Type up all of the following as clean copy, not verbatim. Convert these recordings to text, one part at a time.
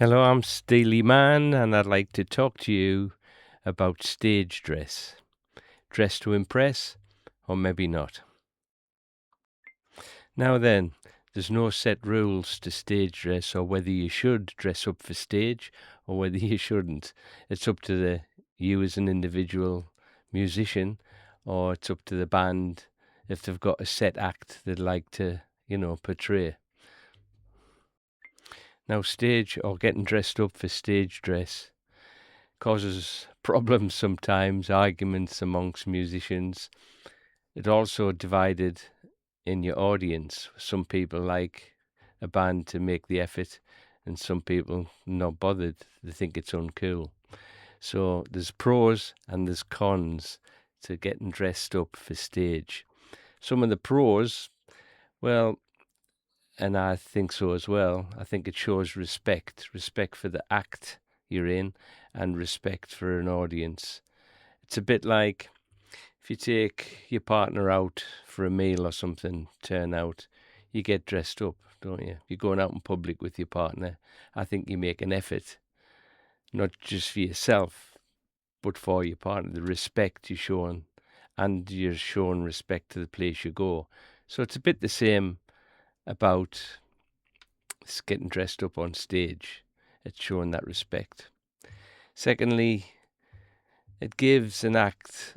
Hello, I'm Steely Man, and I'd like to talk to you about stage dress. Dress to impress, or maybe not. Now then, there's no set rules to stage dress, or whether you should dress up for stage, or whether you shouldn't. It's up to you as an individual musician, or it's up to the band if they've got a set act they'd like to, portray. Now, stage or getting dressed up for stage dress causes problems sometimes, arguments amongst musicians. It also divided in your audience. Some people like a band to make the effort, and some people not bothered. They think it's uncool. So there's pros and there's cons to getting dressed up for stage. Some of the pros, well, and I think so as well. I think it shows respect for the act you're in, and respect for an audience. It's a bit like if you take your partner out for a meal or something, turn out, you get dressed up, don't you? You're going out in public with your partner. I think you make an effort, not just for yourself, but for your partner, the respect you're showing, and you're showing respect to the place you go. So it's a bit the same about getting dressed up on stage. It's showing that respect. Secondly, it gives an act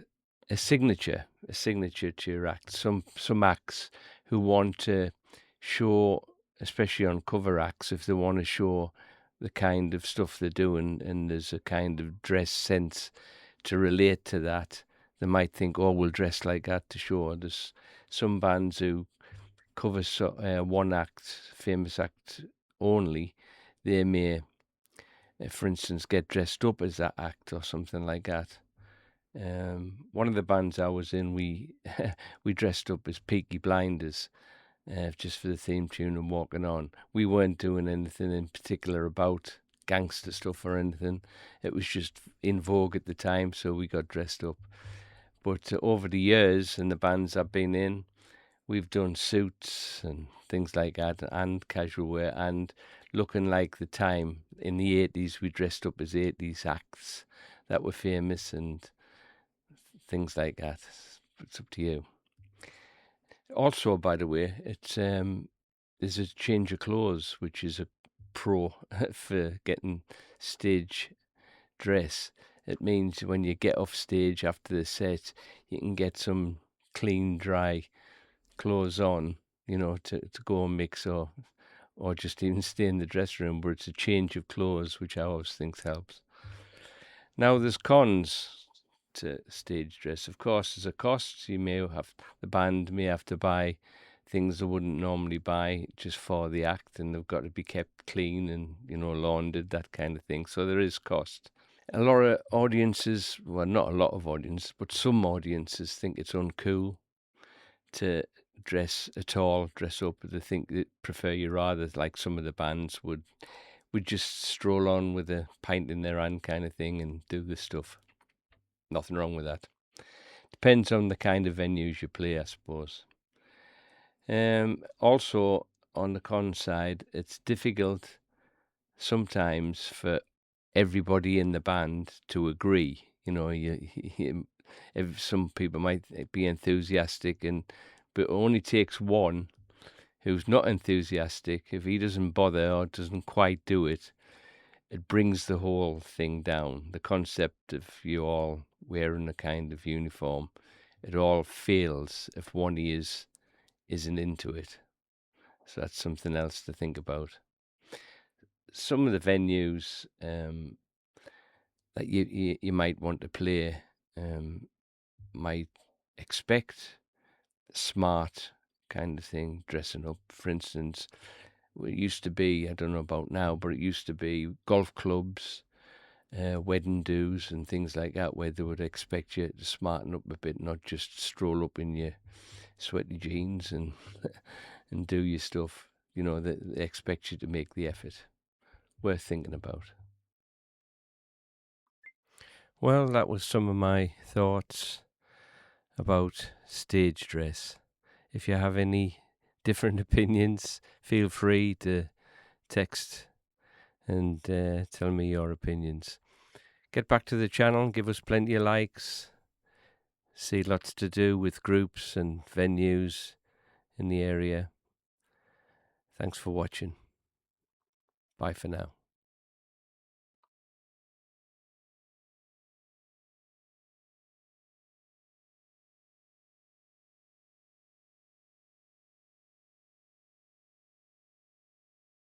a signature to your act. Some acts who want to show, especially on cover acts, if they want to show the kind of stuff they're doing, and there's a kind of dress sense to relate to that, they might think, oh, we'll dress like that to show. There's some bands who cover one act, famous act only. They may, for instance, get dressed up as that act or something like that. One of the bands I was in, we we dressed up as Peaky Blinders, just for the theme tune and walking on. We weren't doing anything in particular about gangster stuff or anything. It was just in vogue at the time, so we got dressed up. But over the years and the bands I've been in, we've done suits and things like that, and casual wear, and looking like the time. In the 80s, we dressed up as 80s acts that were famous and things like that. It's up to you. Also, by the way, it's there's a change of clothes, which is a pro for getting stage dress. It means when you get off stage after the set, you can get some clean, dry clothes on, to go and mix, or just even stay in the dressing room, where it's a change of clothes, which I always think helps. Now, there's cons to stage dress. Of course, there's a cost. The band may have to buy things they wouldn't normally buy just for the act, and they've got to be kept clean and, laundered, that kind of thing. So there is cost. A lot of audiences, well, not a lot of audiences, but some audiences think it's uncool to dress up. They prefer you rather, like some of the bands would just stroll on with a pint in their hand kind of thing and do the stuff. Nothing wrong with that. Depends on the kind of venues you play, I suppose. Also, on the con side, it's difficult sometimes for everybody in the band to agree. If some people might be enthusiastic, but it only takes one who's not enthusiastic. If he doesn't bother or doesn't quite do it, it brings the whole thing down. The concept of you all wearing a kind of uniform, it all fails if one isn't into it. So that's something else to think about. Some of the venues that you might want to play might expect smart kind of thing, dressing up. For instance, it used to be, I don't know about now, but it used to be golf clubs, wedding do's and things like that, where they would expect you to smarten up a bit, not just stroll up in your sweaty jeans and and do your stuff. They expect you to make the effort. Worth thinking about. Well, that was some of my thoughts about stage dress. If you have any different opinions, feel free to text and tell me your opinions. Get back to the channel, give us plenty of likes. See lots to do with groups and venues in the area. Thanks for watching. Bye for now.